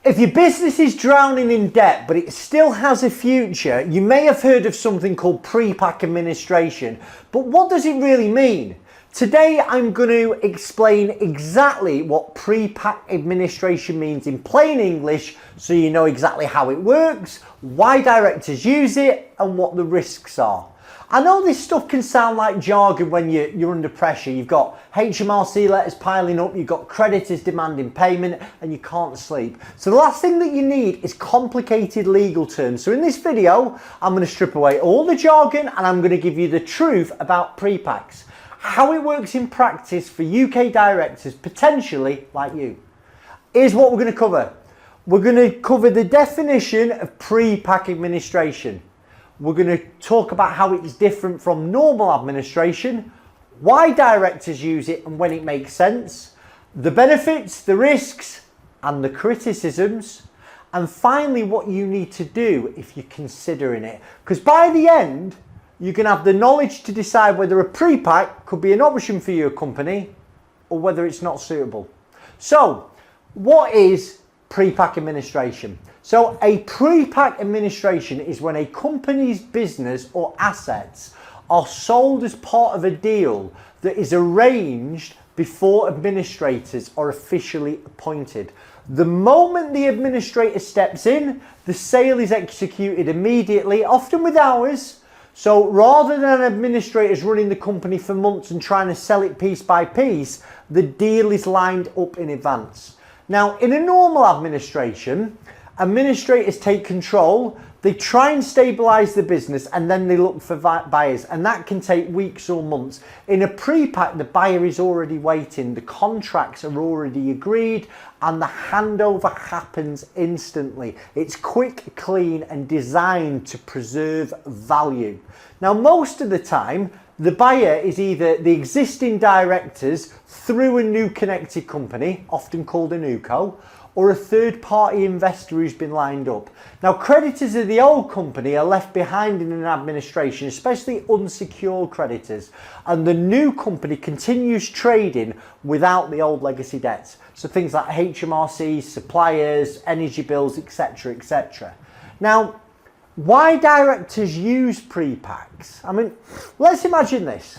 If your business is drowning in debt, but it still has a future, you may have heard of something called PREPACK administration. But what does it really mean? Today, I'm going to explain exactly what PREPACK administration means in plain English, so you know exactly how it works, why directors use it, and what the risks are. I know this stuff can sound like jargon when you're under pressure. You've got HMRC letters piling up, you've got creditors demanding payment, and you can't sleep. So the last thing that you need is complicated legal terms. So in this video, I'm going to strip away all the jargon and I'm going to give you the truth about prepacks, how it works in practice for UK directors, potentially like you. Here's what we're going to cover. We're going to cover the definition of PREPACK administration. We're going to talk about how it's different from normal administration, why directors use it and when it makes sense, the benefits, the risks and the criticisms, and finally what you need to do if you're considering it. Because by the end, you can have the knowledge to decide whether a PREPACK could be an option for your company or whether it's not suitable. So, what is PREPACK administration? So a PREPACK administration is when a company's business or assets are sold as part of a deal that is arranged before administrators are officially appointed. The moment the administrator steps in, the sale is executed immediately, often with hours. So rather than administrators running the company for months and trying to sell it piece by piece, the deal is lined up in advance. Now, in a normal administration, administrators take control, they try and stabilise the business and then they look for buyers, and that can take weeks or months. In a PREPACK, the buyer is already waiting, the contracts are already agreed and the handover happens instantly. It's quick, clean and designed to preserve value. Now, most of the time, the buyer is either the existing directors through a new connected company, often called a newco, or a third-party investor who's been lined up. Now, creditors of the old company are left behind in an administration, especially unsecured creditors, and the new company continues trading without the old legacy debts. So things like HMRC, suppliers, energy bills, etc., etc. Now, why directors use prepacks? I mean, let's imagine this.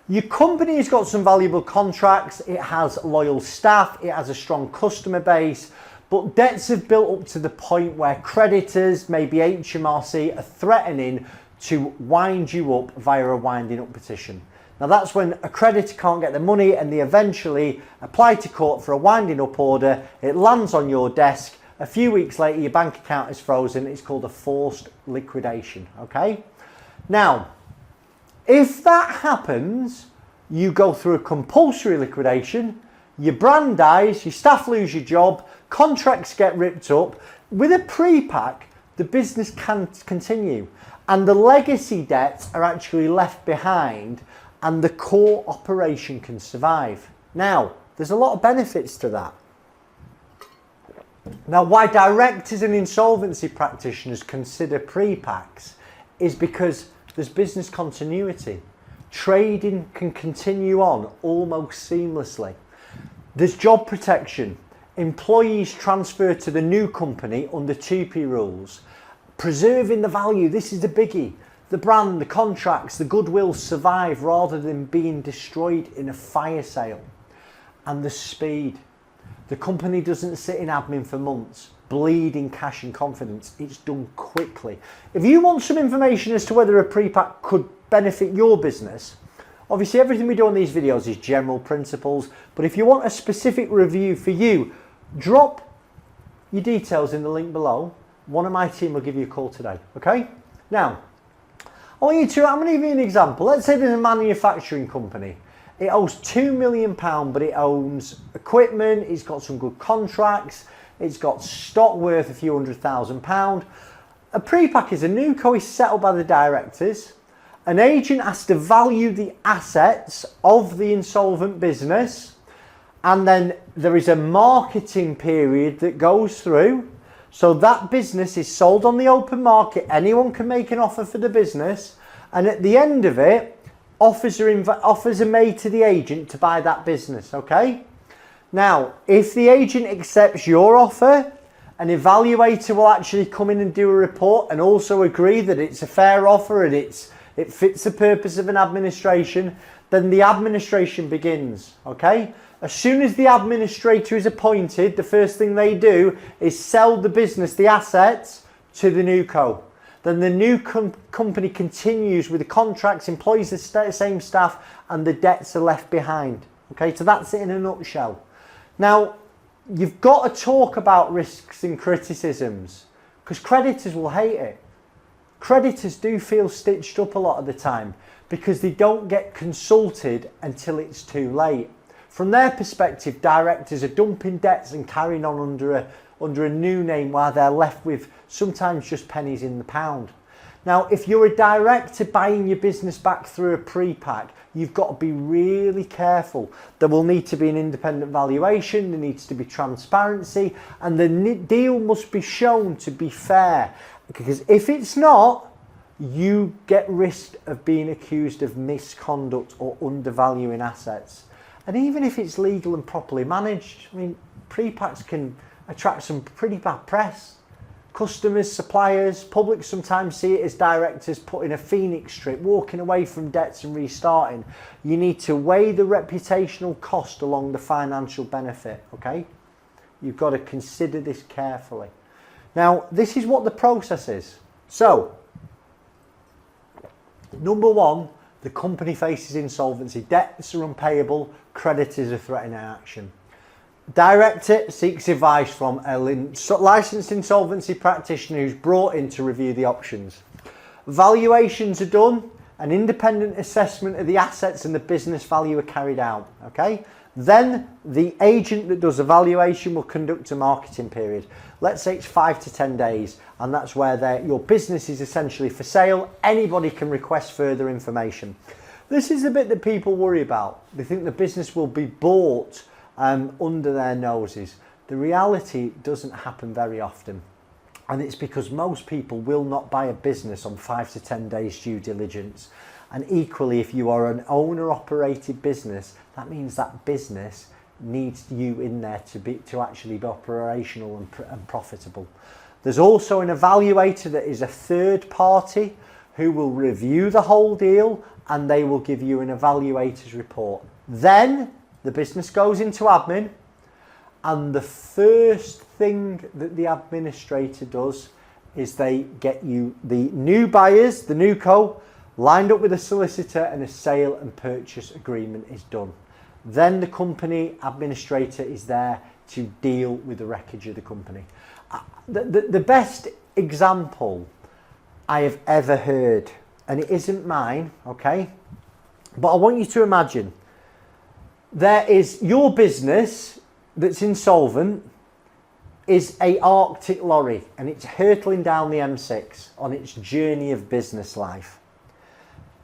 Your company has got some valuable contracts, it has loyal staff, it has a strong customer base, but debts have built up to the point where creditors, maybe HMRC, are threatening to wind you up via a winding up petition. Now that's when a creditor can't get the money and they eventually apply to court for a winding up order, it lands on your desk, a few weeks later your bank account is frozen, it's called a forced liquidation, okay? Now, if that happens, you go through a compulsory liquidation, your brand dies, your staff lose your job, contracts get ripped up. With a PREPACK, the business can continue and the legacy debts are actually left behind and the core operation can survive. Now, there's a lot of benefits to that. Now, why directors and insolvency practitioners consider PREPACKs is because there's business continuity. Trading can continue on almost seamlessly. There's job protection. Employees transfer to the new company under 2P rules. Preserving the value, this is the biggie. The brand, the contracts, the goodwill survive rather than being destroyed in a fire sale. And the speed. The company doesn't sit in admin for months, bleeding cash and confidence. It's done quickly. If you want some information as to whether a PREPACK could benefit your business, obviously everything we do on these videos is general principles, but if you want a specific review for you, drop your details in the link below. One of my team will give you a call today, okay? Now, I'm going to give you an example. Let's say there's a manufacturing company. It owes £2 million, but it owns equipment, it's got some good contracts, it's got stock worth a few £100,000. A PREPACK is a newco, is set up by the directors. An agent has to value the assets of the insolvent business, and then there is a marketing period that goes through. So that business is sold on the open market, anyone can make an offer for the business, and at the end of it, offers are made to the agent to buy that business, okay? Now, if the agent accepts your offer, an evaluator will actually come in and do a report and also agree that it's a fair offer and it fits the purpose of an administration, then the administration begins, okay? As soon as the administrator is appointed, the first thing they do is sell the business, the assets, to the new co. Then the new company continues with the contracts, employs the same staff, and the debts are left behind. Okay, so that's it in a nutshell. Now, you've got to talk about risks and criticisms, because creditors will hate it. Creditors do feel stitched up a lot of the time because they don't get consulted until it's too late. From their perspective, directors are dumping debts and carrying on under a new name while they're left with sometimes just pennies in the pound. Now, if you're a director buying your business back through a pre-pack, you've got to be really careful. There will need to be an independent valuation, there needs to be transparency, and the deal must be shown to be fair. Because if it's not, you get risk of being accused of misconduct or undervaluing assets. And even if it's legal and properly managed, I mean, pre-packs can attract some pretty bad press. Customers, suppliers, public sometimes see it as directors putting a phoenix strip, walking away from debts and restarting. You need to weigh the reputational cost along the financial benefit, okay? You've got to consider this carefully. Now, this is what the process is. So, number one, the company faces insolvency. Debts are unpayable, creditors are threatening action. Director seeks advice from a licensed insolvency practitioner who's brought in to review the options. Valuations are done, an independent assessment of the assets and the business value are carried out. Okay? Then the agent that does the valuation will conduct a marketing period. Let's say it's 5 to 10 days, and that's where your business is essentially for sale. Anybody can request further information. This is the bit that people worry about. They think the business will be bought under their noses. The reality doesn't happen very often, and it's because most people will not buy a business on 5 to 10 days due diligence. And equally, if you are an owner-operated business, that means that business needs you in there to actually be operational and profitable. There's also an evaluator that is a third party who will review the whole deal, and they will give you an evaluator's report. Then the business goes into admin, and the first thing that the administrator does is they get you the new buyers, the new co, lined up with a solicitor, and a sale and purchase agreement is done. Then the company administrator is there to deal with the wreckage of the company. The best example I have ever heard, and it isn't mine, okay, but I want you to imagine there is your business that's insolvent is a Arctic lorry, and it's hurtling down the M6 on its journey of business life.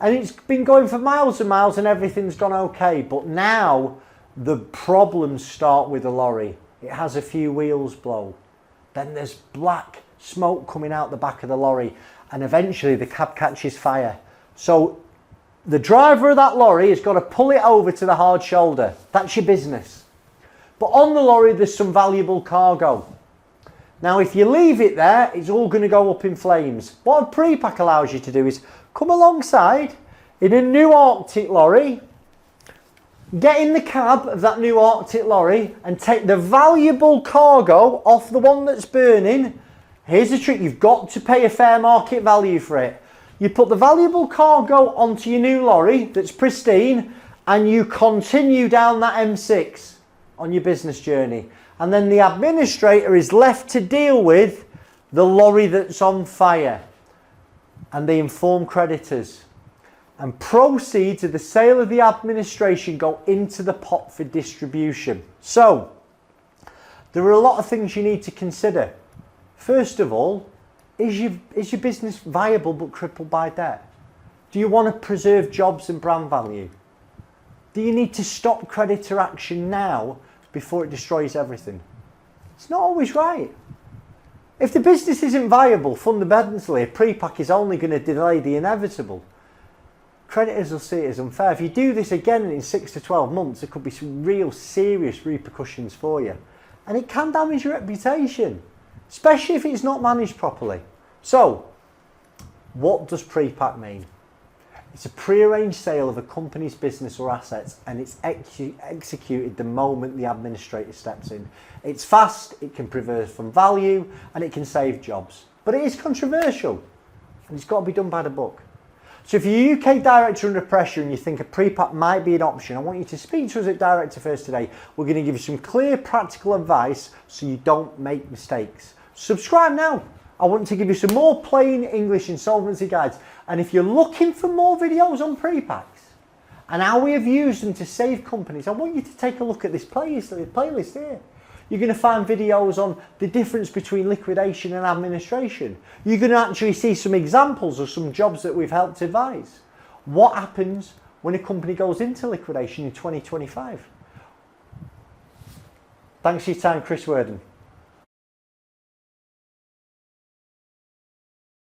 And it's been going for miles and miles and everything's gone okay. But now the problems start with the lorry. It has a few wheels blow. Then there's black smoke coming out the back of the lorry. And eventually the cab catches fire. So the driver of that lorry has got to pull it over to the hard shoulder. That's your business. But on the lorry there's some valuable cargo. Now if you leave it there, it's all going to go up in flames. What a pre-pack allows you to do is come alongside in a new Arctic lorry, get in the cab of that new Arctic lorry and take the valuable cargo off the one that's burning. Here's the trick, you've got to pay a fair market value for it. You put the valuable cargo onto your new lorry that's pristine and you continue down that M6 on your business journey. And then the administrator is left to deal with the lorry that's on fire. And they inform creditors. And proceeds of the sale of the administration go into the pot for distribution. So, there are a lot of things you need to consider. First of all, is your business viable but crippled by debt? Do you want to preserve jobs and brand value? Do you need to stop creditor action now before it destroys everything? It's not always right. If the business isn't viable, fundamentally, a pre-pack is only going to delay the inevitable. creditors will see it as unfair. If you do this again in 6 to 12 months, there could be some real serious repercussions for you. And it can damage your reputation, especially if it's not managed properly. So, what does pre-pack mean? It's a pre-arranged sale of a company's business or assets, and it's executed the moment the administrator steps in. It's fast, it can preserve from value, and it can save jobs. But it is controversial, and it's got to be done by the book. So if you're a UK director under pressure and you think a pre-pack might be an option, I want you to speak to us at Director First today. We're going to give you some clear, practical advice so you don't make mistakes. Subscribe now. I want to give you some more plain English insolvency guides. And if you're looking for more videos on pre-packs and how we have used them to save companies, I want you to take a look at this playlist here. You're going to find videos on the difference between liquidation and administration. You're going to actually see some examples of some jobs that we've helped advise. What happens when a company goes into liquidation in 2025? Thanks for your time, Chris Worden.